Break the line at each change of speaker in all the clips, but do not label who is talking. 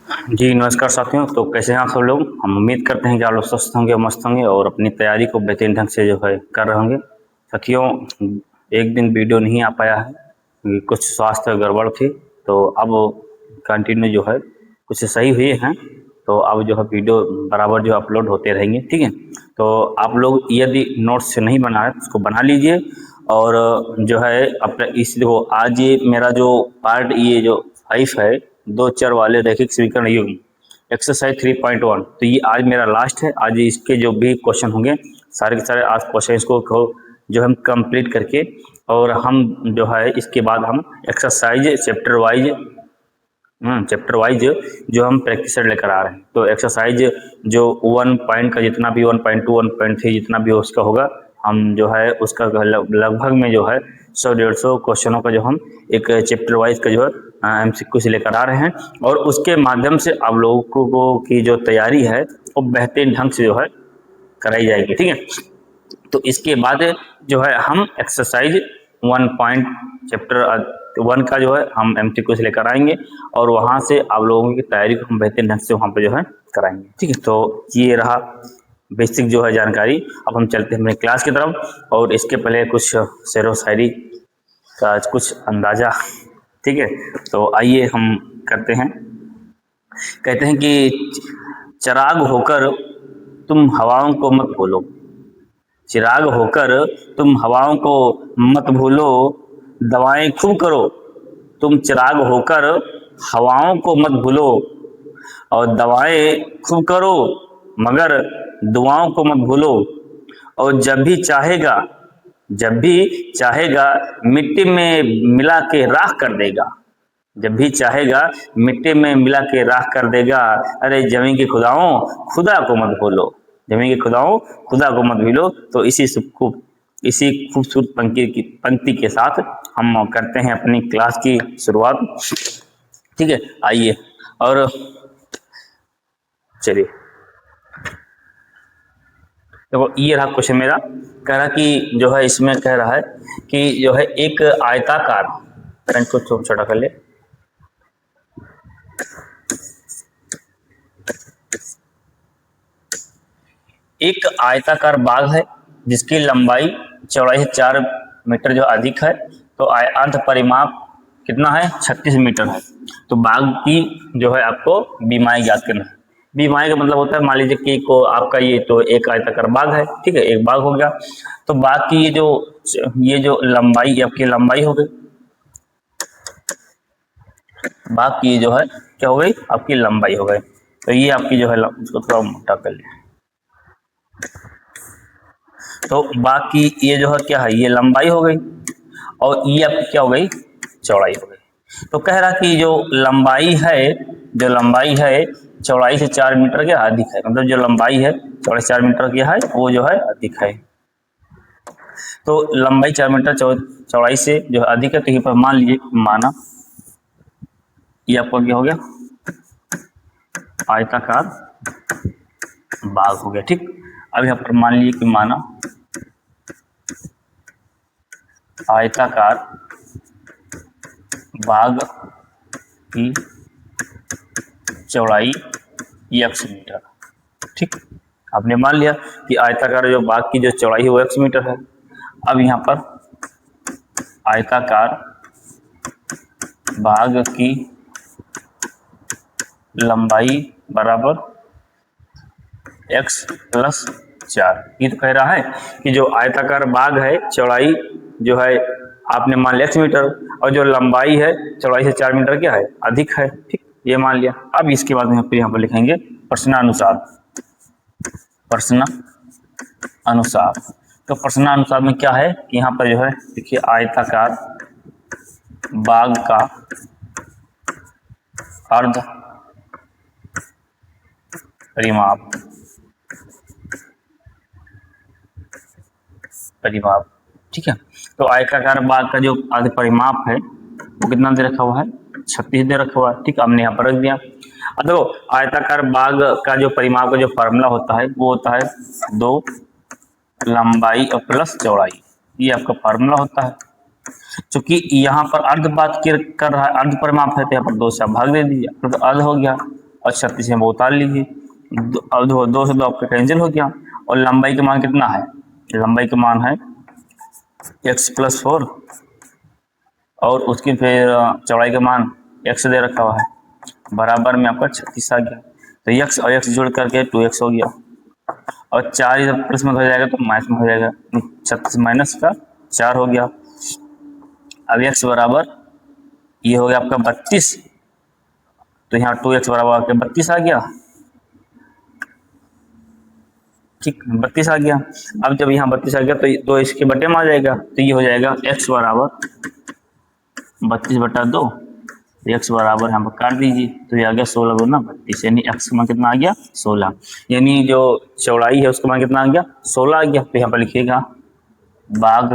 जी नमस्कार साथियों। तो कैसे हैं आप सब लोग। हम उम्मीद करते हैं कि आप लोग स्वस्थ होंगे और मस्त होंगे और अपनी तैयारी को बेहतरीन ढंग से जो है कर रहे होंगे। साथियों, एक दिन वीडियो नहीं आ पाया है, कुछ स्वास्थ्य गड़बड़ थी, तो अब कंटिन्यू जो है कुछ सही हुए हैं, तो अब जो है वीडियो बराबर जो अपलोड होते रहेंगे। ठीक है, तो आप लोग यदि नोट्स से नहीं बना है तो उसको बना लीजिए। और जो है अपना इस देखो, आज ये मेरा जो पार्ट ये जो 5 है, दो चर वाले रैखिक समीकरण युग्म एक्सरसाइज 3.1, तो ये आज मेरा लास्ट है। आज इसके जो भी क्वेश्चन होंगे सारे के सारे आज क्वेश्चन इसको जो हम कंप्लीट करके, और हम जो है इसके बाद हम एक्सरसाइज चैप्टर वाइज जो हम प्रैक्टिस लेकर आ रहे हैं। तो एक्सरसाइज जो 1 पॉइंट का जितना भी 1.2 1.3 जितना भी उसका होगा, हम जो है उसका लगभग में जो है 100-150 क्वेश्चनों का जो हम एक चैप्टर वाइज का जो है MCQ से लेकर आ रहे हैं, और उसके माध्यम से आप लोगों को की जो तैयारी है वो बेहतरीन ढंग से जो है कराई जाएगी। ठीक है, तो इसके बाद जो है हम एक्सरसाइज 1 पॉइंट चैप्टर 1 का जो है हम MCQ से लेकर आएंगे, और वहाँ से आप लोगों की तैयारी को हम बेहतरीन ढंग से वहाँ पे जो है कराएंगे। ठीक है, तो ये रहा बेसिक जो है जानकारी। अब हम चलते हैं अपने क्लास की तरफ, और इसके पहले कुछ शेर व शायरी का कुछ अंदाजा। ठीक है, तो आइए हम करते हैं। कहते हैं कि चिराग होकर तुम हवाओं को मत भूलो, चिराग होकर तुम हवाओं को मत भूलो, दवाएं खूब करो, तुम चिराग होकर हवाओं को मत भूलो, और दवाएं खूब करो मगर दुआओं को मत भूलो, और जब भी चाहेगा मिट्टी में मिला के राख कर देगा, जब भी चाहेगा मिट्टी में मिला के राख कर देगा। अरे जमीन के खुदाओं खुदा को मत भूलो, जमीन के खुदाओं खुदा को मत भूलो। तो इसी खूबसूरत पंक्ति के साथ हम करते हैं अपनी क्लास की शुरुआत। ठीक है, आइए और चलिए। देखो ये रहा क्वेश्चन मेरा, कह रहा कि जो है इसमें कह रहा है कि जो है एक आयताकार, करंट को छोटा कर ले, एक आयताकार बाग है जिसकी लंबाई चौड़ाई से 4 मीटर जो अधिक है, तो अर्ध परिमाप कितना है 36 मीटर है। तो बाग की जो है आपको बीमाई ज्ञात करना है। बीमाई का मतलब होता है, मान लीजिए कि को आपका ये तो एक आयताकार बाग है, ठीक है, एक बाग हो गया, तो बाग की ये जो लंबाई आपकी लंबाई हो गई, बाग की जो है क्या हो गई आपकी लंबाई हो गई। तो ये आपकी जो है इसको थोड़ा मोटा कर लिया, तो बाग की ये जो है क्या है, ये लंबाई हो गई, और ये आपकी क्या हो गई चौड़ाई हो गई। तो कह रहा कि जो लंबाई है चौड़ाई से 4 मीटर के अधिक है, मतलब जो लंबाई है चौड़ाई 4 मीटर की है वो जो है अधिक है। तो लंबाई 4 मीटर चौड़ाई से जो है अधिक है, तो यहाँ पर मान लीजिए माना ये आपका क्या हो गया आयताकार बाग हो गया। ठीक, अब यहाँ पर मान लीजिए कि माना आयताकार बाग की चौड़ाई x मीटर। ठीक, आपने मान लिया कि आयताकार जो बाग की जो चौड़ाई है वो x मीटर है। अब यहाँ पर आयताकार बाग की लंबाई बराबर x + 4। ये तो कह रहा है कि जो आयताकार बाग है चौड़ाई जो है आपने मान लिया x मीटर, और जो लंबाई है चौड़ाई से 4 मीटर क्या है अधिक है। ठीक, ये मान लिया। अब इसके बाद में फिर यहाँ पर लिखेंगे प्रश्नानुसार। तो प्रश्नानुसार में क्या है कि यहाँ पर जो है देखिए आयताकार बाग का अर्ध परिमाप। ठीक है, तो आयताकार बाग का जो अर्ध परिमाप है वो कितना दे रखा हुआ है 36 दे रखा हुआ है। ठीक, हमने यहाँ पर रख दिया। अब देखो आयताकार बाग का जो परिमाप का जो फार्मूला होता है वो होता है 2 लंबाई और प्लस चौड़ाई, ये आपका फार्मूला होता है। क्योंकि यहाँ पर अर्ध बात कर रहा है, अर्ध परिमाप है, तो यहाँ पर 2 से भाग दे दीजिए तो अर्ध हो गया। और 36 में उतार लीजिए। अब देखो 2 से 2 आपका कैंसिल हो गया, और लंबाई का मान कितना है, लंबाई का मान है x + 4, और उसकी फिर चौड़ाई का मान x दे रखा हुआ है, बराबर में आपका 36 आ गया। तो x और x जोड़ करके 2x हो गया, और 4 जब प्लस में हो जाएगा तो माइनस में हो जाएगा, 36 माइनस का 4 हो गया। अब x बराबर ये हो गया आपका 32, तो यहाँ 2x बराबर आपके 32 आ गया, ठीक 32 आ गया। अब जब यहाँ 32 आ गया तो 2 इसके बटे में आ जाएगा, तो ये हो जाएगा x बराबर 32/2, x बराबर यहाँ पर काट दीजिए, तो ये आ गया 16 × 32, यानी x का मान कितना आ गया 16, यानी जो चौड़ाई है उसका मान कितना आ गया 16 आ गया। तो यहाँ पर लिखिएगा बाग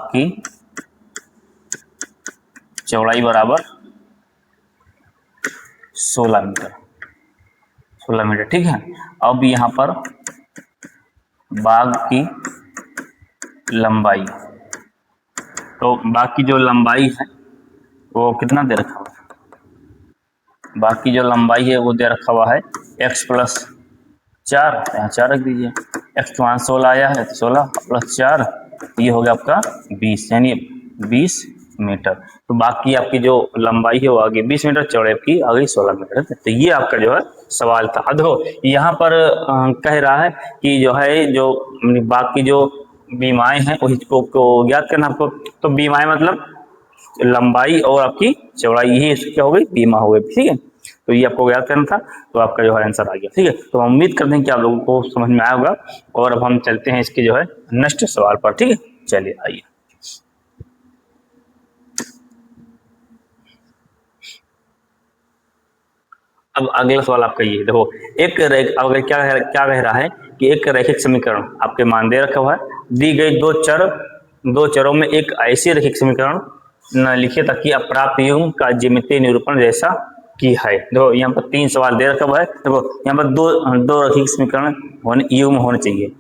की चौड़ाई बराबर 16 मीटर, ठीक है। अब यहाँ पर बाग की लंबाई, तो बाग की जो लंबाई है वो कितना दे रखा हुआ है, बाग की जो लंबाई है वो दे रखा हुआ है x + 4, यहाँ 4 रख दीजिए, x का मान 16 आया है तो 16 + 4 ये हो गया आपका 20, यानी 20 मीटर। तो बाकी आपकी जो लंबाई है वो आगे 20 मीटर, चौड़ाई आपकी आगे 16 मीटर। तो ये आपका जो है सवाल था। देखो यहाँ पर कह रहा है कि जो है जो बाकी जो बीमाएं हैं को ज्ञात करना आपको। तो बीमाएं मतलब लंबाई और आपकी चौड़ाई, यही क्या हो गई बीमा हो गई, ठीक है। तो ये आपको याद करना था, तो आपका जो है आंसर आ गया, ठीक है। तो हम उम्मीद करते हैं कि आप लोगों को समझ में आया होगा, और अब हम चलते हैं इसके जो है नेक्स्ट सवाल पर, ठीक है। चलिए आइए, अब अगला सवाल आपका ये देखो, अगर क्या कह रहा है कि एक रैखिक समीकरण आपके मान दे रखा हुआ है, दी गई दो चरों में एक ऐसी रैखिक समीकरण न लिखे ताकि अप्राप्त युग्म का ज्यामितीय निरूपण जैसा की है। देखो यहाँ पर 3 सवाल दे रखा हुआ है। देखो यहाँ पर दो रैखिक समीकरण युग्म होने चाहिए,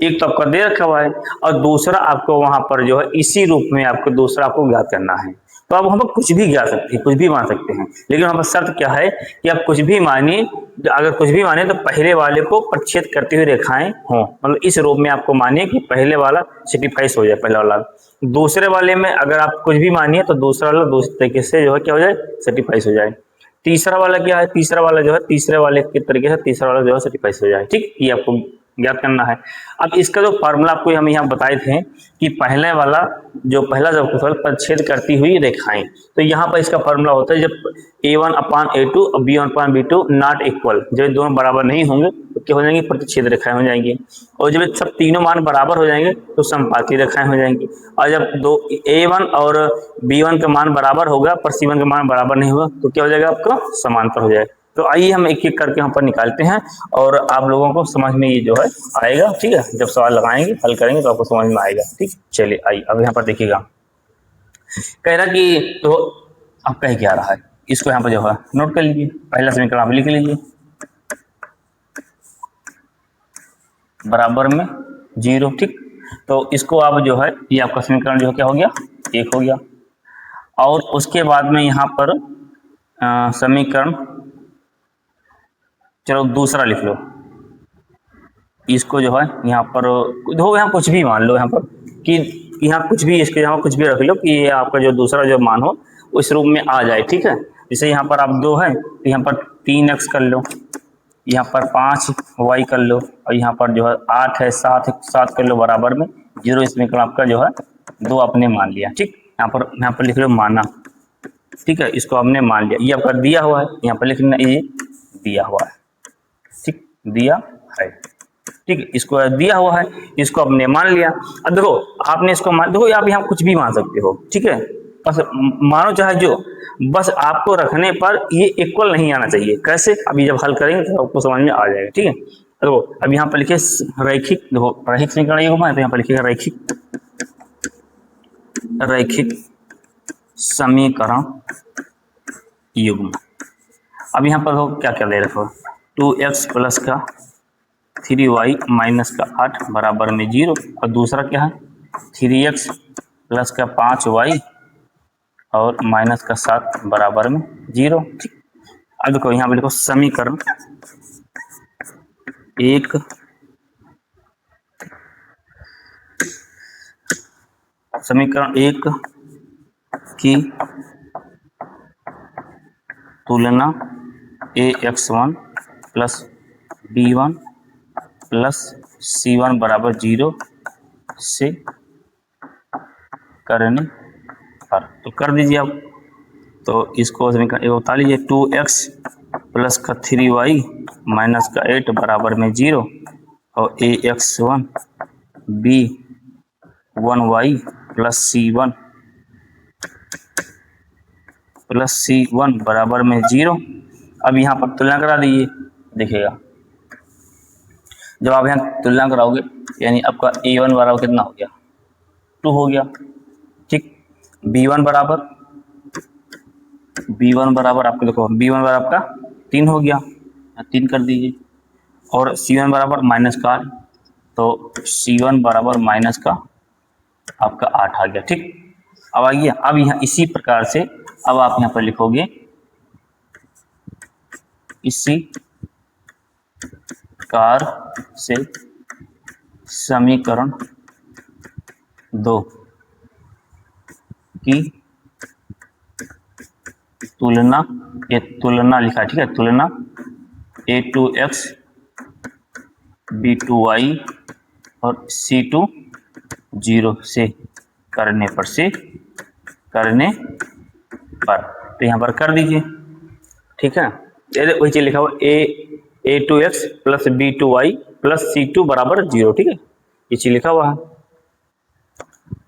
एक तो आपका दे रखा हुआ है और दूसरा आपको वहां पर जो है इसी रूप में आपको दूसरा आपको ज्ञात करना है। तो आप वहां पर कुछ भी ज्ञात सकते हैं, कुछ भी मान सकते हैं, लेकिन वहां पर शर्त क्या है कि आप कुछ भी मानिए, अगर कुछ भी माने तो पहले वाले को प्रच्छेद करती हुई रेखाएं हों, मतलब इस रूप में आपको मानिए कि पहले वाला सेटिफाइस हो जाए, पहला वाला। दूसरे वाले में अगर आप कुछ भी मानिए तो दूसरा वाला दूसरे तरीके से जो है क्या हो जाए सेटिफाइस हो जाए। तीसरा वाला क्या है, तीसरा वाला जो है तीसरे वाले के तरीके से तीसरा वाला जो है सेटिफाइस हो जाए, ठीक, ये आपको ज्ञात करना है। अब इसका जो फॉर्मूला आपको हम यहाँ बताए थे कि पहला जब कुशल प्रच्छेद करती हुई रेखाएं, तो यहाँ पर इसका फॉर्मूला होता है जब a1/a2 और b1/b2 नॉट इक्वल, जब दोनों बराबर नहीं होंगे तो क्या हो जाएंगे, प्रतिच्छेद रेखाएं हो जाएंगी, और जब सब तीनों मान बराबर हो जाएंगे तो समपाती रेखाएं हो जाएंगी। और जब a1 और b1 का मान बराबर होगा पर c1 का मान बराबर नहीं होगा तो क्या हो जाएगा, आपका समांतर हो जाएगा। तो आइए हम एक एक करके यहाँ पर निकालते हैं और आप लोगों को समझ में ये जो है आएगा, ठीक है। जब सवाल लगाएंगे हल करेंगे तो आपको समझ में आएगा, ठीक। चलिए आइए अब यहाँ पर देखिएगा, कह रहा कि तो अब कह क्या रहा है, इसको यहाँ पर जो है नोट कर लीजिए, पहला समीकरण आप लिख लीजिए, बराबर में 0, ठीक। तो इसको आप जो है ये आपका समीकरण जो है क्या हो गया, 1 हो गया। और उसके बाद में यहाँ पर समीकरण, चलो दूसरा लिख लो, इसको जो है यहाँ पर देखो, यहाँ कुछ भी मान लो, यहाँ पर कि यहाँ कुछ भी, इसके यहाँ कुछ भी रख लो कि ये आपका जो दूसरा जो मान हो उस रूप में आ जाए, ठीक है। जैसे यहाँ पर आप 2 है तो यहाँ पर 3x कर लो, यहाँ पर 5y कर लो, और यहाँ पर जो है 8 है 7 कर लो, बराबर में 0। इसमें आपका जो है 2 आपने मान लिया, ठीक। यहाँ पर लिख लो माना, ठीक है, इसको हमने मान लिया, ये आपका दिया हुआ है, यहाँ पर लिखना ये दिया हुआ है, ठीक, दिया है, ठीक है, इसको दिया हुआ है, इसको आपने मान लिया। अब देखो आपने इसको देखो आप यहाँ कुछ भी मान सकते हो, ठीक है, बस मानो चाहे जो, बस आपको रखने पर ये इक्वल नहीं आना चाहिए। कैसे, अभी जब हल करेंगे तो आपको समझ में आ जाएगा, ठीक है। देखो अब यहाँ पर लिखिए रैखिक, देखो रैखिक समीकरण ये घुमा है तो यहाँ पर लिखिएगा रैखिक समीकरण युग्म। अब यहाँ पर क्या क्या दे रखो, 2x प्लस का 3y माइनस का 8 बराबर में 0, और दूसरा क्या है 3x प्लस का 5y और माइनस का 7 बराबर में 0। ठीक, अब देखो यहाँ पे लिखो समीकरण एक की तुलना ax1 plus b1 plus c1 बराबर 0 से करने पर, तो कर दीजिए आप। तो इसको समीकरण बता लीजिए 2x प्लस का 3y माइनस का 8 बराबर में 0 और ax1 b1y प्लस c1 बराबर में 0। अब यहाँ पर तुलना करा दीजिए, देखिएगा जब आप यहाँ तुलना कराओगे यानी आपका a1 बराबर कितना हो गया 2 हो गया। ठीक, b1 बराबर आपको देखो b1 बराबर आपका 3 हो गया, 3 कर दीजिए और c1 बराबर माइनस का 8, तो c1 बराबर माइनस का आपका 8 आ गया। ठीक, अब आइए अब यहाँ इसी प्रकार से अब आप यहाँ पर लिखोगे इसी प्रकार से समीकरण 2 की तुलना लिखा है। ठीक है, तुलना a2x b2y और c2 0 से करने पर तो यहाँ पर कर दीजिए। ठीक है, वही चीज लिखा हुआ a2x plus b2y plus c2 बराबर 0। ठीक है, ये चीज लिखा हुआ है,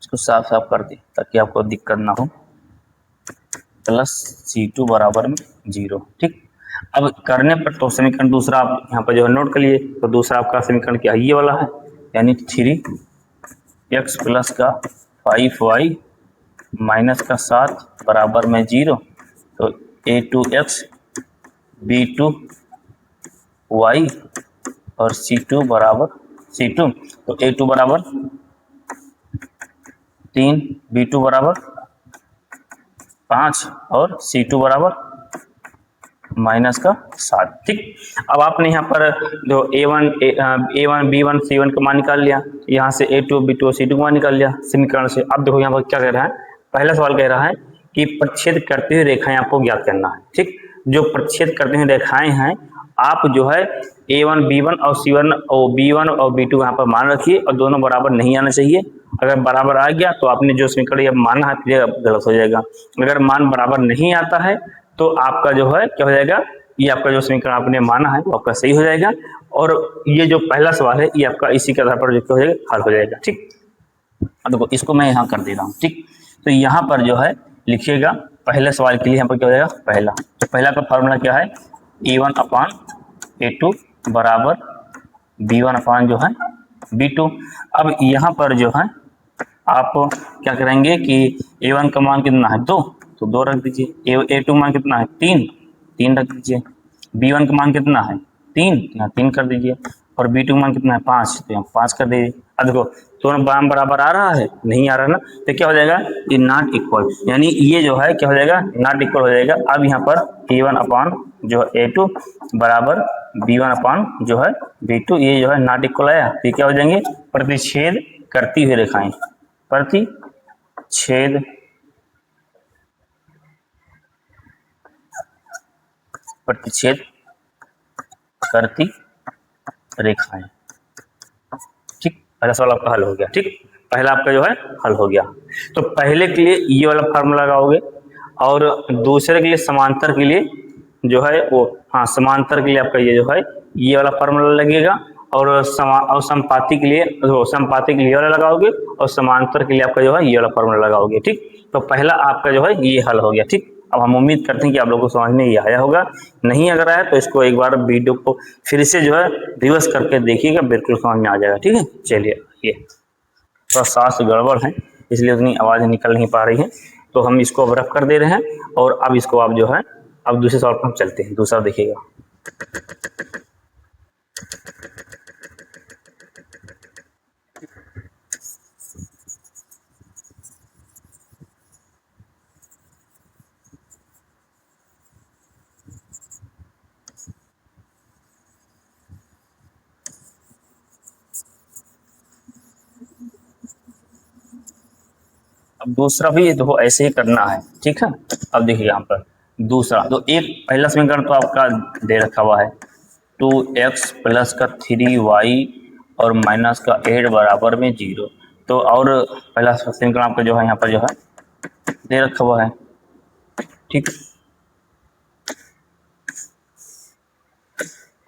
इसको साफ साफ कर दी ताकि आपको दिक्कत ना हो, प्लस c2 बराबर में 0। ठीक, अब करने पर तो समीकरण दूसरा आप यहाँ पर जो है नोट कर लिए, तो दूसरा आपका समीकरण क्या ये वाला है, यानी 3x प्लस का 5y माइनस का 7 बराबर में 0, तो a2x b2y और c2 बराबर c2, तो a2 बराबर 3, b2 बराबर 5 और c2 बराबर माइनस का 7। ठीक, अब आपने यहाँ पर जो a1 b1 c1 का मान निकाल लिया, यहाँ से a2 b2 और c2 का मान निकाल लिया समीकरण से। अब देखो यहाँ पर क्या कह रहा है, पहला सवाल कह रहा है कि प्रच्छेद करती हुई रेखाएं आपको ज्ञात करना है। ठीक, जो प्रच्छेद करती हुई रेखाएं हैं आप जो है a1 b1 और c1 और b1 और b2 यहाँ पर मान रखिए और दोनों बराबर नहीं आना चाहिए। अगर बराबर आ गया तो आपने जो समीकरण माना है फिर गलत हो जाएगा। अगर मान बराबर नहीं आता है तो आपका जो है क्या हो जाएगा, ये आपका जो समीकरण आपने माना है वो आपका सही हो जाएगा और ये जो पहला सवाल है ये आपका इसी के आधार पर जो हो जाएगा हल हो जाएगा। ठीक, देखो इसको मैं यहाँ कर दे रहा हूँ। ठीक, तो यहाँ पर जो है लिखिएगा पहले सवाल के लिए यहाँ पर क्या हो जाएगा, पहला तो पहला का फॉर्मूला क्या है, a1 अपान a2 बराबर b1 अपान जो है b2। अब यहाँ पर जो है आप क्या करेंगे कि a1 का मान कितना है 2, तो 2 रख दीजिए, a2 मान कितना है 3 रख दीजिए, b1 का मान कितना है 3, यहाँ 3 कर दीजिए और b2 मान कितना है 5, तो यहाँ 5 कर दीजिए। अब देखो दोनों मान बराबर आ रहा है, नहीं आ रहा ना, तो क्या हो जाएगा ये नॉट इक्वल, यानी ये जो है क्या हो जाएगा नॉट इक्वल हो जाएगा। अब यहाँ पर a1 अपान जो है a2 बराबर b1 अपान जो है b2, ये जो है नॉट इक्वल आया, ये क्या हो जाएंगे प्रतिच्छेद करती हुई रेखाएं, प्रतिच्छेद करती रेखाएं। ठीक, पहला सवाल आपका हल हो गया। ठीक, पहला आपका जो है हल हो गया। तो पहले के लिए ये वाला फार्मूला लगाओगे और दूसरे के लिए समांतर के लिए जो है वो समांतर के लिए आपका ये जो है ये वाला फार्मूला लगेगा और समपाती के लिए ये वाला लगाओगे और समांतर के लिए आपका जो है ये वाला फार्मूला लगाओगे। ठीक, तो पहला आपका जो है ये हल हो गया। ठीक, अब हम उम्मीद करते हैं कि आप लोगों को समझ में ये आया होगा, नहीं अगर आया तो इसको एक बार वीडियो को फिर से जो है रिवर्स करके देखिएगा, बिल्कुल समझ में आ जाएगा। ठीक है, चलिए ये थोड़ा सांस गड़बड़ है इसलिए उतनी आवाज़ निकल नहीं पा रही है, तो हम इसको अब रफ कर दे रहे हैं और अब इसको आप जो है अब दूसरे सवाल पर हम चलते हैं। दूसरा देखिएगा, अब दूसरा भी देखो ऐसे ही करना है, ठीक है। अब देखिए यहाँ पर दूसरा, तो एक पहला समीकरण तो आपका दे रखा हुआ है 2x प्लस का 3y और माइनस का 8 बराबर में 0। तो और पहला समीकरण आपका जो है यहाँ पर जो है दे रखा हुआ है, ठीक।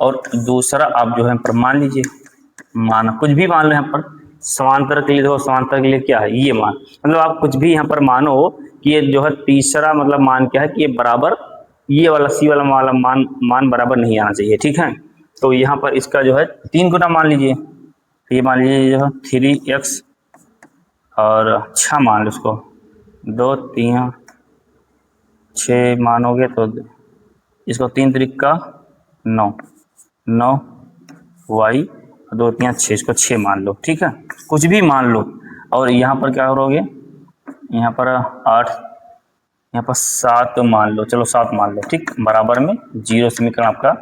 और दूसरा आप जो है पर मान लीजिए, मान कुछ भी मान लो यहाँ पर, समांतर के लिए देखो, समांतर के लिए क्या है ये मान, मतलब आप कुछ भी यहाँ पर मानो कि ये जो है तीसरा मतलब मान क्या है कि ये बराबर ये वाला सी वाला मान बराबर नहीं आना चाहिए, ठीक है। तो यहाँ पर इसका जो है 3 गुना मान लीजिए, ये मान लीजिए जो है 3x और 6 मान लो इसको, 2 3 6 मानोगे तो इसको 3 त्रिक का 9 y 2 3 6, इसको 6 मान लो, ठीक है। कुछ भी मान लो। और यहाँ पर क्या करोगे, यहाँ पर 8, यहाँ पर 7 मान लो, चलो 7 मान लो, ठीक। बराबर में 0 समीकरण आपका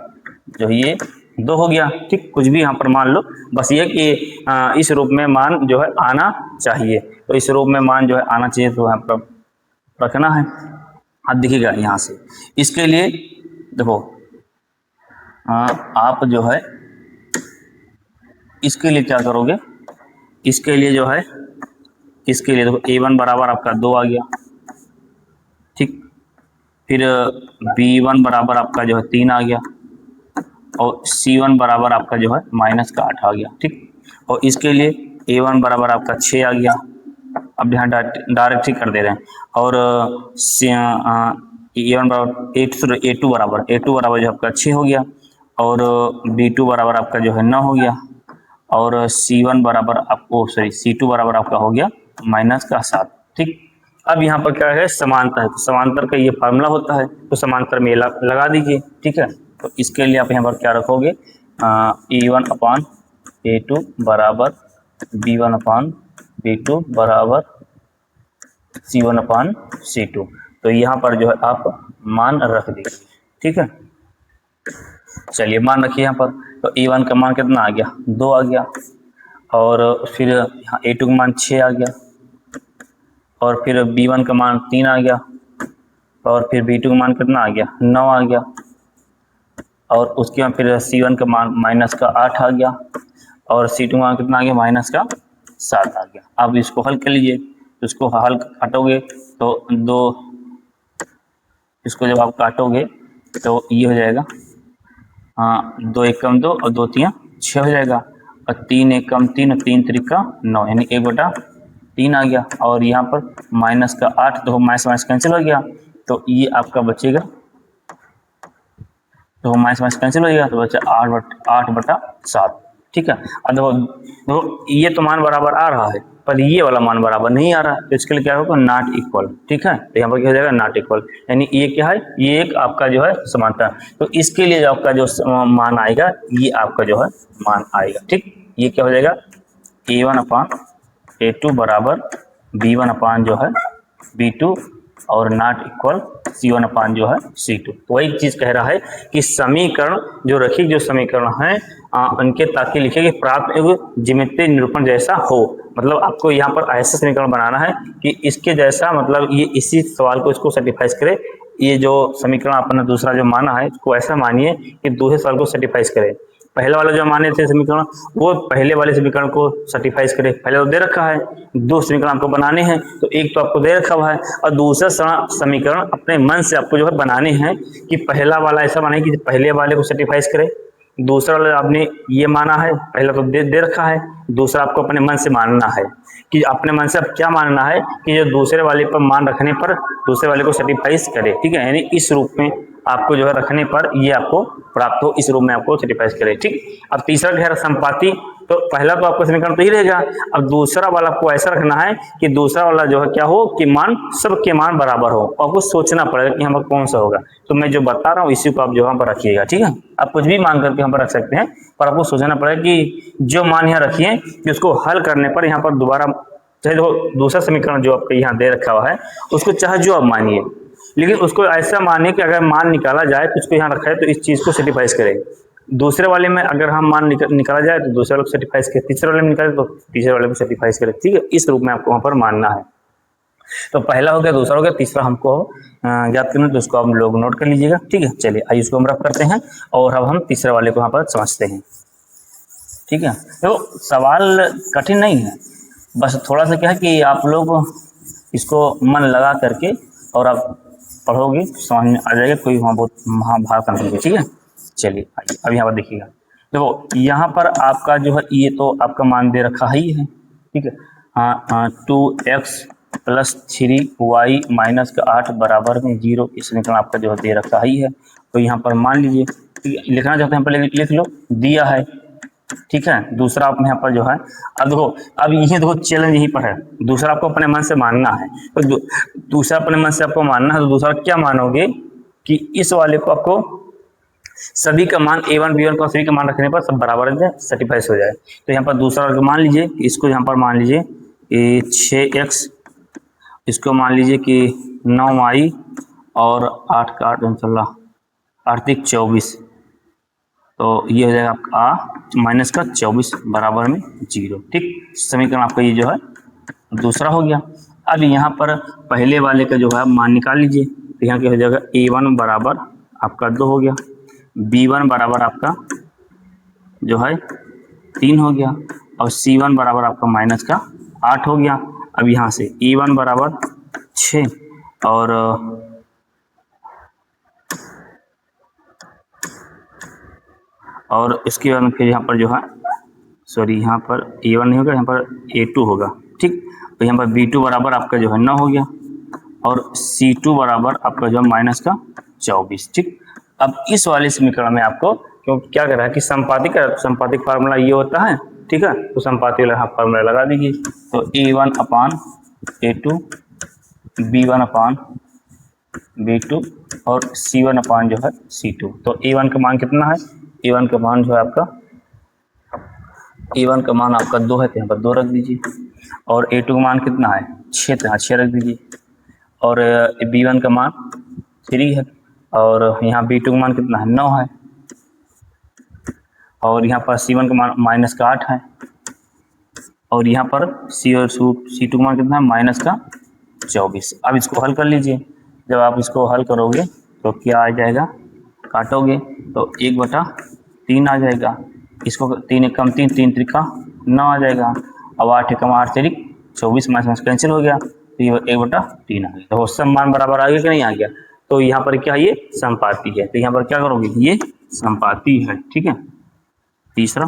जो ये 2 हो गया, ठीक। कुछ भी यहाँ पर मान लो, बस ये कि इस रूप में मान जो है आना चाहिए। तो इस रूप में मान जो है आना चाहिए, तो यहाँ पर रखना है। अब देखिएगा यहाँ से इसके लिए देखो आप जो है इसके लिए क्या करोगे, इसके लिए जो है इसके लिए देखो a1 बराबर आपका 2 आ गया, ठीक। फिर b1 बराबर आपका जो है 3 आ गया, और c1 बराबर आपका जो है माइनस का 8 आ गया, ठीक। और इसके लिए a1 बराबर आपका 6 आ गया। अब यहाँ डायरेक्ट ही कर दे रहे हैं। और a1 बराबर a2 बराबर जो आपका 6 हो गया, और b2 बराबर आपका जो है 9 हो गया, और c1 बराबर आपको c2 बराबर आपका हो गया माइनस का 7, ठीक। अब यहाँ पर क्या है, समांतर है, तो समांतर का ये फार्मूला होता है, तो समांतर में लगा दीजिए, ठीक है। तो इसके लिए आप यहाँ पर क्या रखोगे, e1 अपान a2 बराबर b1 अपान b2 बराबर c1 अपान c2। तो यहाँ पर जो है आप मान रख दीजिए, ठीक है। चलिए मान रखिए यहाँ पर, तो e1 का मान कितना आ गया, 2 आ गया, और फिर यहाँ a2 का मान 6 आ गया, और फिर b1 का मान 3 आ गया, और फिर b2 का मान कितना आ गया, 9 आ गया, और उसके बाद फिर c1 का मान माइनस का 8 आ गया, और c2 का मान कितना आ गया, माइनस का 7 आ गया। अब इसको हल कर लीजिए, तो इसको हल काटोगे तो 2, इसको जब आप काटोगे तो ये हो जाएगा 2 एकम 2 और 2 3 6 हो जाएगा, और 3 एकम 3 और 3 त्रिका 9, यानी 1/3 आ गया। और यहाँ पर माइनस का 8, तो माइनस माइनस कैंसिल हो गया, तो ये आपका बचेगा, तो माइनस माइनस कैंसिल हो गया, तो बचा 8/7, ठीक है। अब देखो ये तो मान बराबर आ रहा है, पर ये वाला मान बराबर नहीं आ रहा है, तो इसके लिए क्या होगा, नॉट इक्वल, ठीक है। तो यहाँ पर क्या हो जाएगा, नॉट इक्वल, यानी ये क्या है, ये एक आपका जो है समांतर। तो इसके लिए जो आपका जो मान आएगा, ये आपका जो है मान आएगा, ठीक। ये क्या हो जाएगा, a1 अपान a2 बराबर b1 अपान जो है b2, और नॉट इक्वल c1 अपान जो है c2। तो वही चीज कह रहा है कि समीकरण जो रखी जो समीकरण है उनके ताकि लिखे कि प्राप्त एक ज्यामितीय निरूपण जैसा हो, मतलब आपको यहाँ पर ऐसा समीकरण बनाना है कि इसके जैसा, मतलब ये इसी सवाल को इसको सेटिफाइज करे। ये जो समीकरण आपने दूसरा जो माना है इसको ऐसा मानिए कि दूसरे सवाल को सेटिफाइज करे। पहला वाला जो माने थे समीकरण, वो पहले वाले समीकरण को सेटिफाइज करे। पहले तो दे रखा है, 2 समीकरण आपको बनाने हैं, तो एक तो आपको दे रखा हुआ है, और दूसरा समीकरण अपने मन से आपको जो है बनाने हैं कि पहला वाला ऐसा माने कि पहले वाले को सेटिफाइज करे, दूसरा वाला आपने ये माना है, पहला तो दे रखा है, दूसरा आपको अपने मन से मानना है कि अपने मन से अब क्या मानना है कि जो दूसरे वाले पर मान रखने पर दूसरे वाले को सेटिफाइज करे, ठीक है। यानी इस रूप में आपको जो है रखने पर ये आपको प्राप्त हो, इस रूप में आपको सेटिफाइज करे, ठीक। अब तीसरा गैर संपाती, तो पहला तो आपका समीकरण तो ही रहेगा, अब दूसरा वाला आपको ऐसा रखना है कि दूसरा वाला जो है क्या हो कि मान सबके मान बराबर हो, आपको सोचना पड़ेगा कि यहाँ पर कौन सा होगा। तो मैं जो बता रहा हूँ इसी को आप जो यहाँ पर रखिएगा, ठीक है। आप कुछ भी मान करके यहाँ पर रख सकते हैं, पर आपको सोचना पड़ेगा कि जो मान यहाँ रखिए कि उसको हल करने पर यहाँ पर दोबारा चाहे दूसरा समीकरण जो आपको यहाँ दे रखा हुआ है उसको चाहे जो आप मानिए, लेकिन उसको ऐसा मानिए कि अगर मान निकाला जाए तो उसको यहाँ रखा है तो इस चीज को सेटिफाइज करे। दूसरे वाले में अगर हम मान निकाला जाए तो दूसरे वाले को सेटिफाइज करे, तीसरे वाले में निकाले तो तीसरे वाले को सेटिफाइज करे, ठीक है। इस रूप में आपको वहां पर मानना है। तो पहला हो गया, दूसरा हो गया, तीसरा हमको ज्ञात करना, तो उसको हम लोग नोट कर लीजिएगा। ठीक है, चलिए आइए इसको हम रफ करते हैं और अब हम तीसरे वाले को यहाँ पर समझते हैं। ठीक है, तो सवाल कठिन नहीं है, बस थोड़ा सा क्या है कि आप लोग इसको मन लगा करके और आप पढ़ोगे समझ में आ जाएगा, कोई वहाँ बहुत महाभारत नहीं। ठीक है, चलिए आइए अब यहाँ पर देखिएगा। देखो यहाँ पर आपका जो है ये तो आपका मान दे रखा ही है। ठीक है, हाँ 2x प्लस 3y माइनस का 8 बराबर में 0, इस समीकरण आपका जो है दे रखा ही है। तो यहाँ पर मान लीजिए, लिखना चाहते हैं पहले लिख लो, दिया है। ठीक है, दूसरा आप यहाँ पर जो है, अब देखो अब यही देखो चैलेंज यहीं पर है, दूसरा आपको अपने मन से मानना है। तो दूसरा अपने मन से आपको मानना है, तो दूसरा क्या मानोगे कि इस वाले को आपको सभी का मान a1 b1 का सभी का मान रखने पर सब बराबर सेटिफाइस हो जाए। तो यहाँ पर दूसरा वर्ग मान लीजिए, इसको यहाँ पर मान लीजिए 6x, इसको मान लीजिए कि 9y और 8 का 8 इंशाल्लाह 8 24, तो ये हो जाएगा आपका माइनस का 24 बराबर में 0। ठीक, समीकरण आपका ये जो है दूसरा हो गया। अब यहाँ पर पहले वाले का जो है मान निकाल लीजिए, तो यहाँ क्या हो जाएगा a1 बराबर आपका 2 हो गया, b1 बराबर आपका जो है 3 हो गया और c1 बराबर आपका माइनस का 8 हो गया। अब यहाँ से a1 बराबर 6 और इसके बाद फिर यहाँ पर जो है सॉरी यहाँ पर a1 नहीं होगा, यहाँ पर a2 होगा। ठीक, तो यहाँ पर b2 बराबर आपका जो है 9 हो गया और c2 बराबर आपका जो है माइनस का 24। ठीक, अब इस वाले समीकरण में आपको क्यों क्या कर रहा है कि संपातिक फार्मूला ये होता है। ठीक है, तो संपातिक वाला फार्मूला लगा दीजिए, तो a1 अपान a2, b1 अपान b2 और c1 अपान जो है c2। तो a1 का मान कितना है, a1 का मान जो है आपका a1 का मान आपका 2 है, तो यहाँ पर 2 रख दीजिए और a2 का मान कितना है 6, तो यहाँ 6 रख दीजिए और b1 का मान 3 है और यहाँ b2 का मान कितना है 9 है और यहाँ पर c1 का मान माइनस का 8 है और यहाँ पर c2 का मान कितना है माइनस का 24। अब इसको हल कर लीजिए, जब आप इसको हल करोगे तो क्या आ जाएगा, काटोगे तो 1/3 आ जाएगा, इसको 3 एकम 3, 3 त्रिका 9 आ जाएगा। अब 8 एकम 8 त्रिक 24, माइनस कैंसिल हो गया, तो ये 1/3 आ गया। तो सब मान बराबर आ गया कि नहीं आ गया, तो यहाँ पर क्या ये संपाती है, तो यहाँ पर क्या करोगे ये संपाती है। ठीक है, तीसरा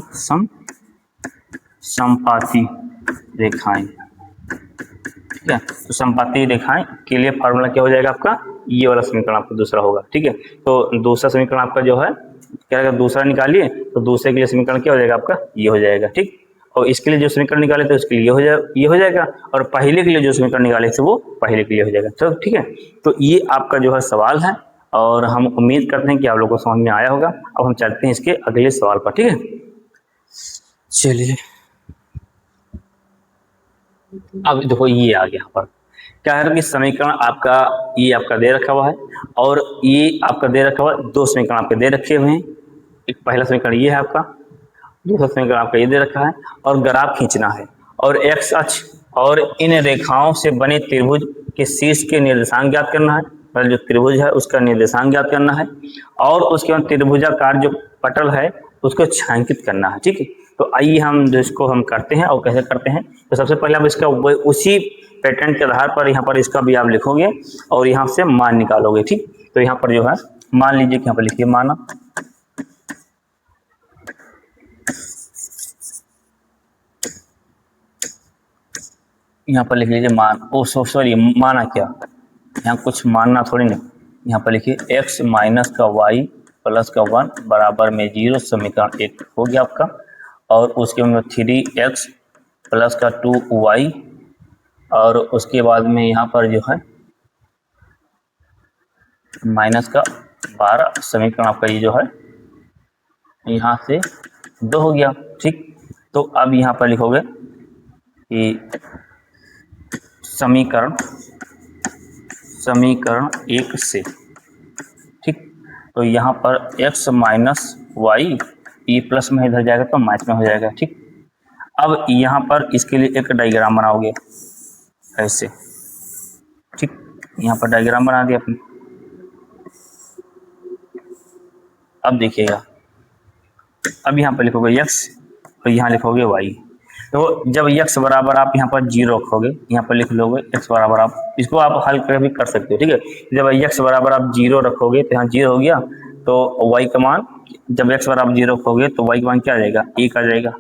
संपाती रेखाएं। ठीक है, तो संपाती रेखाएं के लिए फार्मूला क्या हो जाएगा आपका, ये वाला समीकरण आपका दूसरा होगा। ठीक है, तो दूसरा समीकरण आपका जो है क्या रहेगा, दूसरा निकालिए, तो दूसरे के लिए समीकरण क्या हो जाएगा आपका ये हो जाएगा। ठीक, और इसके लिए जो समीकरण निकाले थे उसके लिए ये हो जाएगा और पहले के लिए जो समीकरण निकाले थे वो पहले के लिए हो जाएगा। चलो ठीक है, तो ये आपका जो है सवाल है और हम उम्मीद करते हैं कि आप लोगों को समझ में आया होगा। अब हम चलते हैं इसके अगले सवाल पर। ठीक है, चलिए अब देखो ये आ गया, यहाँ पर क्या है कि समीकरण आपका ये आपका दे रखा हुआ है और ये आपका दे रखा हुआ है, 2 समीकरण आपके दे रखे हुए हैं। एक पहला समीकरण ये है आपका, दूसरा समीकरण आपका ये दे रखा है और ग्राफ खींचना है और एक्स अक्ष और इन रेखाओं से बने त्रिभुज के शीर्ष के निर्देशांक ज्ञात करना है, मतलब जो त्रिभुज है उसका निर्देशांक ज्ञात करना है और उसके बाद त्रिभुजाकार जो पटल है उसको छायांकित करना है। ठीक है, तो आइए हम जिसको हम करते हैं और कैसे करते हैं। तो सबसे पहले आप इसका उसी पैटर्न के आधार पर यहाँ पर इसका भी आप लिखोगे और यहाँ से मान निकालोगे। ठीक, तो यहाँ पर जो है मान लीजिए कि यहाँ पर लिखिए माना, यहाँ पर लिख लीजिए मान, ओ सॉरी माना क्या, यहाँ कुछ मानना थोड़ी नहीं, यहाँ पर लिखिए x माइनस का y प्लस का 1 बराबर में 0, समीकरण 1 हो गया आपका। और उसके बाद 3x प्लस का 2y और उसके बाद में यहाँ पर जो है माइनस का 12, समीकरण आपका ये जो है यहाँ से 2 हो गया। ठीक, तो अब यहाँ पर लिखोगे कि समीकरण 1 से। ठीक, तो यहाँ पर x माइनस वाई, ये प्लस में इधर जाएगा तो माइनस में हो जाएगा। ठीक, अब यहाँ पर इसके लिए एक डायग्राम बनाओगे ऐसे, ठीक, यहाँ पर डायग्राम बना दिया अपने। अब देखिएगा, अब यहाँ पर लिखोगे x और यहाँ लिखोगे y। तो जब x बराबर आप यहाँ पर 0 रखोगे, यहाँ पर लिख लोगे x बराबर, आप इसको आप हल कर भी कर सकते हो, ठीक है। जब x बराबर आप 0 रखोगे तो यहाँ 0 हो गया, तो y का मान, जब x बराबर 0 रखोगे तो y का मान क्या आ जाएगा, 1 आ जाएगा।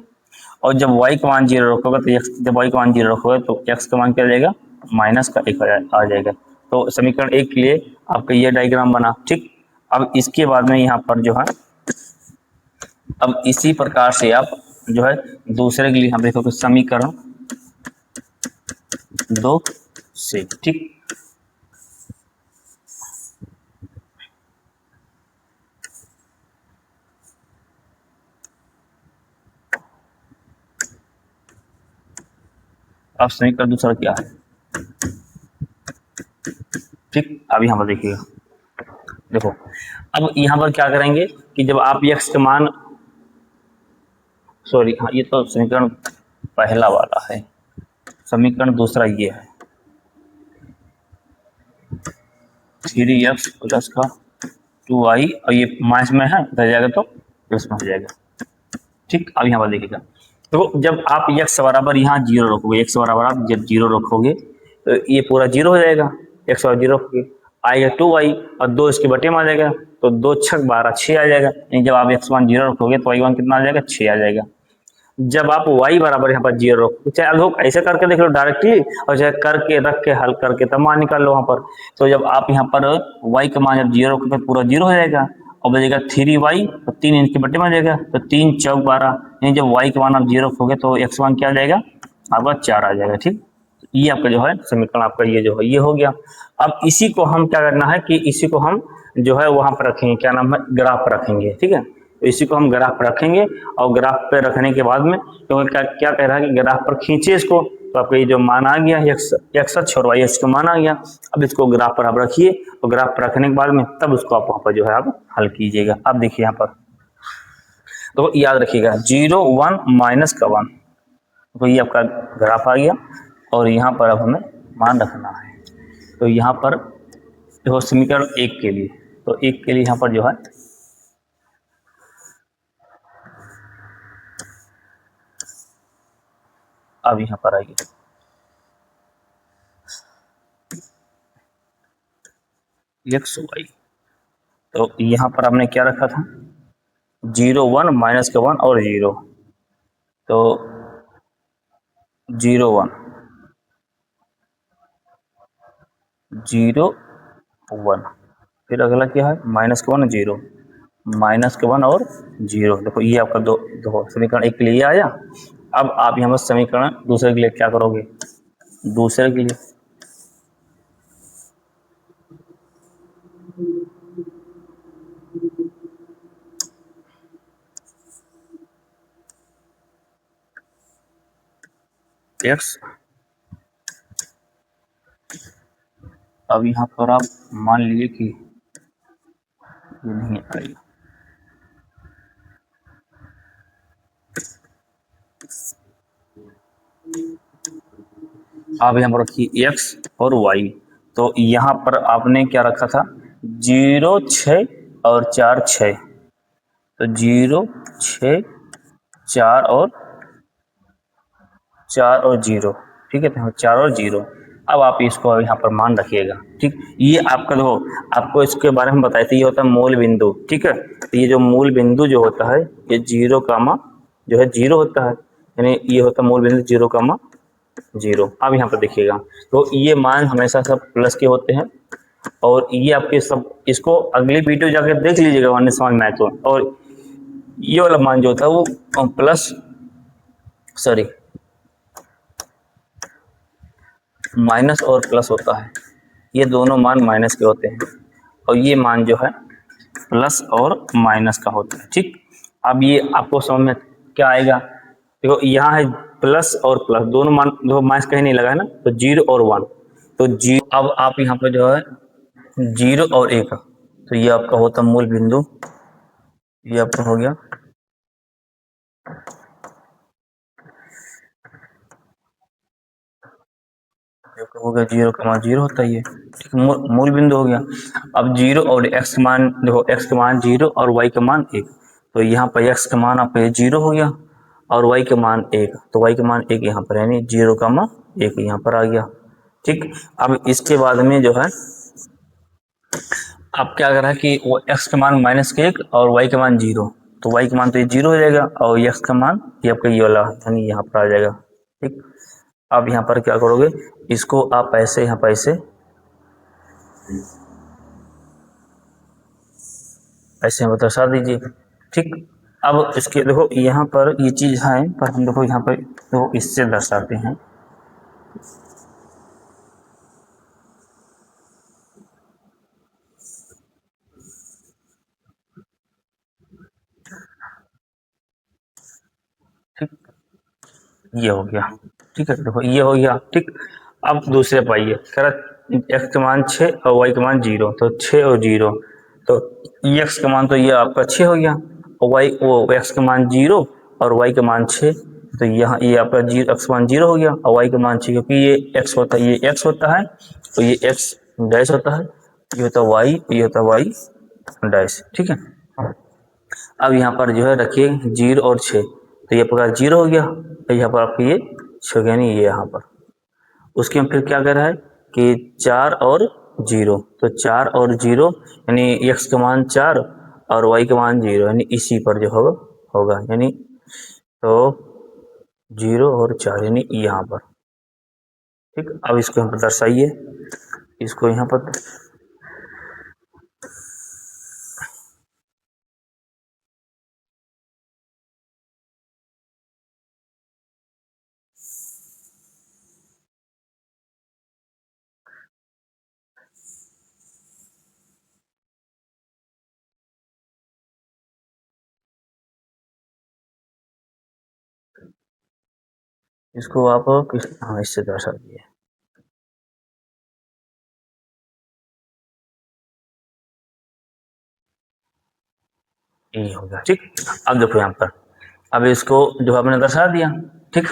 और जब y का मान 0 रखोगे तो x, जब y का मान 0 रखोगे तो x का मान क्या आ जाएगा, -1 आ जाएगा। तो समीकरण 1 के लिए आपका ये डायग्राम बना, ठीक। अब इसके बाद में यहाँ पर जो है, अब इसी प्रकार से आप जो है दूसरे के लिए हम देखो समीकरण 2 से, ठीक। अब समीकरण दूसरा क्या है, ठीक। अब यहाँ पर देखिएगा, देखो अब यहाँ पर क्या करेंगे कि जब आप x के मान, सॉरी हाँ ये तो समीकरण पहला वाला है, समीकरण दूसरा ये है 3x प्लस का 2y, और ये माइनस में है इधर जाएगा तो प्लस में हो जाएगा, ठीक। अब यहाँ पर देखिएगा, तो जब आप x बराबर यहाँ 0 रखोगे, x बराबर आप जब 0 रखोगे तो ये पूरा 0 हो जाएगा, x बराबर 0 रखोगे, आएगा 2y और 2 इसके बटे में आ जाएगा, तो 2 6 12 6 आ जाएगा। यानी जब आप x मान 0 रखोगे तो y मान कितना आ जाएगा, 6 आ जाएगा। जब आप y बराबर यहाँ पर 0 रखो, चाहे लोग ऐसे करके देख लो डायरेक्टली, और चाहे करके रख के हल करके तब मान निकाल लो वहाँ पर। तो जब आप यहाँ पर y का मान जब 0 रखोगे तो पूरा 0 हो जाएगा, और बचेगा 3y, तो 3 इनके बटे में आ जाएगा, तो 3 चौक 12। यानी जब y का मान आप 0 रखोगे तो x मान क्या आ जाएगा, आपका 4 आ जाएगा, ठीक। ये आपका जो है समीकरण आपका ये जो है ये हो गया। अब इसी को हम क्या करना है कि इसी को हम जो है वहां पर रखेंगे, क्या नाम है, ग्राफ पर रखेंगे, ठीक है। तो इसी को हम ग्राफ पर रखेंगे, और ग्राफ पे रखने के बाद में क्योंकि क्या क्या कह रहा है कि ग्राफ पर खींचे इसको, तो आपका ये जो मान आ गया x अक्ष और y अक्ष का मान आ गया। अब इसको ग्राफ पर आप रखिए, और ग्राफ पर रखने के बाद में तब उसको आप वहां पर जो है आप हल कीजिएगा। अब देखिए यहाँ पर तो याद रखिएगा 0 1 माइनस का 1, तो ये आपका ग्राफ आ गया, और यहाँ पर अब हमें मान रखना है। तो यहाँ पर देखो समीकरण 1 के लिए, तो 1 के लिए यहाँ पर जो है अब यहाँ पर आइए, x y, तो यहाँ पर आपने क्या रखा था, 0 1 माइनस का 1 और 0, तो 0 1 0 1, फिर अगला क्या है माइनस का 1 0, माइनस का 1 और 0। देखो ये आपका दो समीकरण 1 के लिए आया। अब आप यहाँ पर समीकरण दूसरे के लिए क्या करोगे, दूसरे के लिए x, अब यहाँ पर आप मान लीजिए कि ये नहीं आएगा, आप यहाँ पर रखिए x और y। तो यहाँ पर आपने क्या रखा था, 0 6 और 4 6, तो 0 6 4 और 0, ठीक है, तो 4 और 0। अब आप इसको यहाँ पर मान रखिएगा, ठीक। ये आपका देखो, आपको इसके बारे में बताए थे, ये होता है मूल बिंदु, ठीक है। तो ये जो मूल बिंदु जो होता है ये 0 कामा जो है 0 होता है, यानी ये होता है मूल बिंदु 0 कामा 0। अब यहाँ पर देखिएगा, तो ये मान हमेशा सब प्लस के होते हैं, और ये आपके सब, इसको अगली वीडियो जाकर देख लीजिएगा वरना समझ में आए तो। और ये वाला मान जो होता है वो प्लस, सॉरी माइनस और प्लस होता है, ये दोनों मान माइनस के होते हैं, और ये मान जो है प्लस और माइनस का होता है, ठीक। अब ये आपको समझ में क्या आएगा, देखो यहाँ है प्लस और प्लस दोनों मान, देखो माइनस कहीं नहीं लगा है ना, तो 0 और 1, तो 0। अब आप यहाँ पे जो है 0 और 1, तो ये आपका होता मूल बिंदु, ये आपका हो गया जो हो गया 0,0 होता ही है, ठीक है, मूल बिंदु हो गया। अब 0 और x का मान देखो, x का मान 0 और y का मान 1, तो यहाँ पर x का मान आपका 0 हो गया और y का मान 1, तो y का मान 1 यहाँ पर, यानी 0,1 यहाँ पर आ गया। ठीक, अब इसके बाद में जो है अब क्या कर रहा है कि वो x का मान -1 और y का मान 0, तो y का मान तो ये 0 हो जाएगा और x का मान ये आपका ये वाला यानी यहाँ पर आ जाएगा। ठीक, अब यहाँ पर क्या करोगे, इसको आप ऐसे यहाँ पर ऐसे दर्शा दीजिए। ठीक, अब इसके देखो यहाँ पर ये चीज है, पर हम देखो यहाँ पर देखो इससे दर्शाते हैं। ठीक, ये हो गया, ठीक है, देखो ये हो गया। ठीक, अब दूसरे पाइए, कह रहा x का मान 6 और y का मान 0, तो 6 और 0, तो x का मान तो ये आपका 6 हो गया और y वो x का मान 0 और y का मान 6, तो यहाँ ये आपका x का मान 0 हो गया और y का मान 6, क्योंकि ये x होता है, ये x होता है, तो ये x डैश होता है, ये होता है y, ये होता है y डैश। ठीक है, अब यहाँ पर जो है रखिए 0 और 6, तो ये प्रकार 0 हो गया, तो यहाँ पर आपकी ये 6 यानी ये यहाँ पर। उसके हम फिर क्या कर रहा है कि 4 और 0, तो 4 और 0 यानी x का मान 4 और y का मान 0, यानी इसी पर जो होगा यानी तो 0 और 4 यानी यहाँ पर। ठीक, अब इसको यहाँ पर दर्शाइए, इसको यहाँ पर इसको आप हाँ इससे दर्शा दिए। ये हो गया। ठीक, अब देखो यहाँ पर, अब इसको जो आपने दर्शा दिया। ठीक,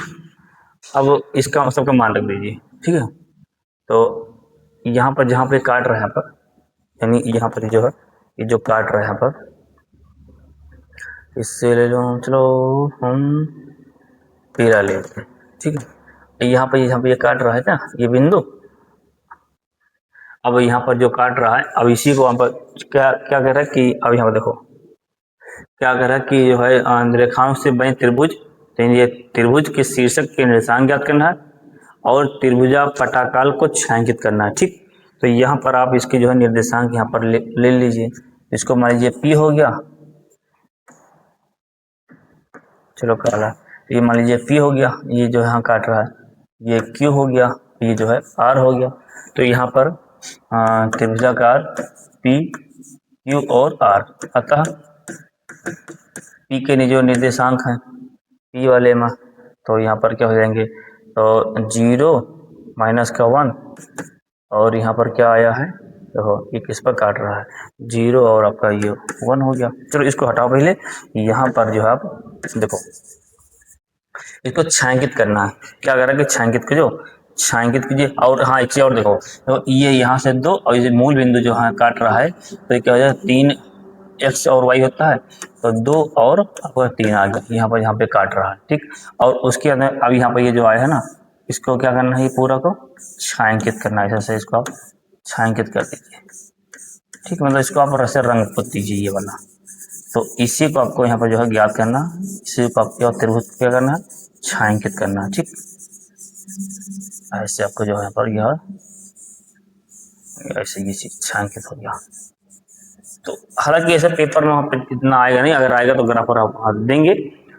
अब इसका सबका मान रख दीजिए। ठीक है, तो यहाँ पर जहाँ पे काट रहा है यहाँ पर, यानी यहाँ पर जो है ये जो काट रहा है यहाँ पर, इससे ले लो, चलो हम पीला लेते हैं। ठीक है, यहाँ पर ये काट रहा है ना ये बिंदु, अब यहाँ पर जो काट रहा है, अब इसी को यहाँ पर क्या क्या कह रहा है कि अब यहाँ पर देखो क्या कह रहा है कि जो है रेखाओं से बने त्रिभुज, तो ये त्रिभुज के शीर्षक के निर्देशांक ज्ञात करना है और त्रिभुजा पटाकाल को छायांकित करना है। ठीक, तो यहाँ पर आप इसके जो है निर्देशांक यहाँ पर ले लीजिए। इसको मान लीजिए P हो गया, चलो काला, ये मान लीजिए P हो गया, ये जो यहाँ काट रहा है, ये Q हो गया, ये जो है R हो गया। तो यहाँ पर त्रिभुजाकार P Q और R, अतः P के जो निर्देशांक हैं P वाले में, तो यहाँ पर क्या हो जाएंगे, तो 0 -1 और यहाँ पर क्या आया है, देखो ये किस पर काट रहा है, 0 और आपका ये 1 हो गया। चलो इसको हटाओ पहले, यहाँ पर जो है आप देखो इसको छायांकित करना है। क्या कर रहा है कि छायांकित कीजिए, छायांकित कीजिए। और हाँ एक चीज और देखो, तो ये यहाँ से 2 और ये मूल बिंदु जो हाँ काट रहा है, तो ये क्या हो जाए 3 x और y होता है, तो 2 और आपका 3 आ गया यहाँ पे काट रहा है। ठीक, और उसके अंदर अब यहाँ पर ये जो आया है ना, इसको क्या करना है, ये पूरा को छायांकित करना है, ऐसे इसको आप छायांकित कर दीजिए। ठीक, मतलब इसको आप ऐसे रंग पुत दीजिए ये वाला, तो इसी को आपको यहाँ पर जो है ज्ञात करना, इसी को आपको त्रिभुज क्या करना है, छायांकित करना है। ठीक, ऐसे आपको जो है पर यह ऐसे ये चीज छायांकित हो गया। तो हालांकि ऐसे पेपर में वहाँ पे इतना आएगा नहीं, अगर आएगा तो ग्राफर आप देंगे।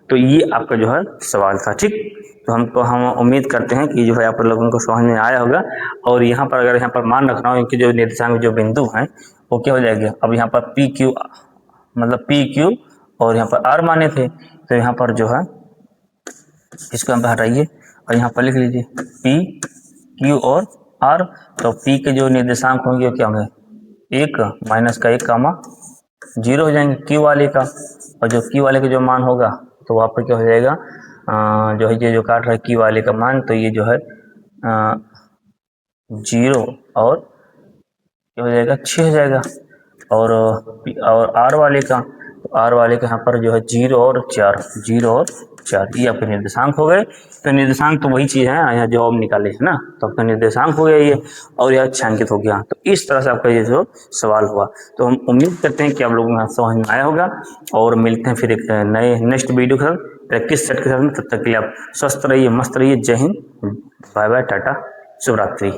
तो ये आपका जो है सवाल था। ठीक, तो हम उम्मीद करते हैं कि जो है आप लोगों को समझ में आया होगा। और यहाँ पर अगर यहाँ पर मान रखना हो इनके जो निर्देशांक जो बिंदु हैं वो क्या हो जाएंगे, अब यहाँ पर पी क्यू मतलब पी क्यू और यहाँ पर आर माने थे, तो यहाँ पर जो है इसको यहाँ पर हटाइए और यहाँ पर लिख लीजिए पी क्यू और आर। तो पी के जो निर्देशांक होंगे क्या होंगे, 1 -1 कामा 0 हो जाएंगे क्यू वाले का, और जो क्यू वाले का जो मान होगा तो वहाँ पर क्या हो जाएगा, जो है ये जो काट रहा है क्यू वाले का मान, तो ये जो है 0 और क्या हो जाएगा 6 हो जाएगा। और आर वाले का, तो आर वाले का यहाँ पर जो है 0 और 4, 0 और 4 ये आपके निर्देशांक हो गए। तो निर्देशांक तो वही चीज़ है यहाँ जो हम निकाले है ना, तो आपका निर्देशांक हो गया ये, और यह छायांकित हो गया। तो इस तरह से आपका ये जो सवाल हुआ। तो हम उम्मीद करते हैं कि आप लोगों को समझ में आया होगा, और मिलते हैं फिर एक नए नेक्स्ट वीडियो के साथ, प्रैक्टिस सेट के साथ। तब तक के लिए आप स्वस्थ रहिए, मस्त रहिए। जय हिंद, बाय बाय, टाटा, शुभ रात्रि।